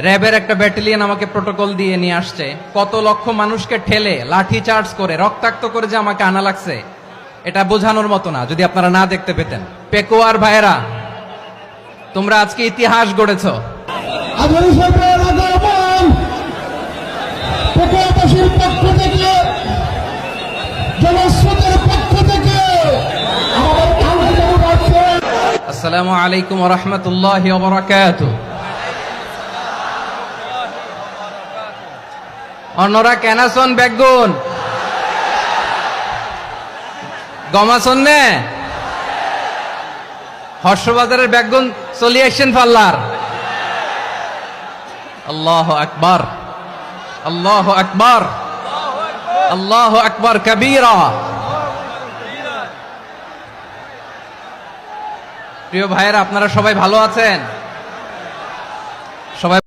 র্যাবের একটা ব্যাটালিয়ন আমাকে প্রোটোকল দিয়ে নিয়ে আসছে, কত লক্ষ মানুষকে ঠেলে লাঠি চার্জ করে রক্তাক্ত করে যে আমাকে আনা লাগছে, এটা বোঝানোর মতো না যদি আপনারা না দেখতে পেতেন। পেকুয়ার ভাইয়েরা, তোমরা আজকে ইতিহাস গড়েছ। আসসালামু আলাইকুম ওয়া রাহমাতুল্লাহি ওয়া বারাকাতুহু। অন্যরা কেনাসন বেগুন গমাসন নে হর্ষবাজারের বেগুন চলি আসছেন পাল্লার। আল্লাহু আকবার, আল্লাহু আকবার, আল্লাহু আকবার কবীরা। প্রিয় ভাইয়েরা, আপনারা সবাই ভালো আছেন? সবাই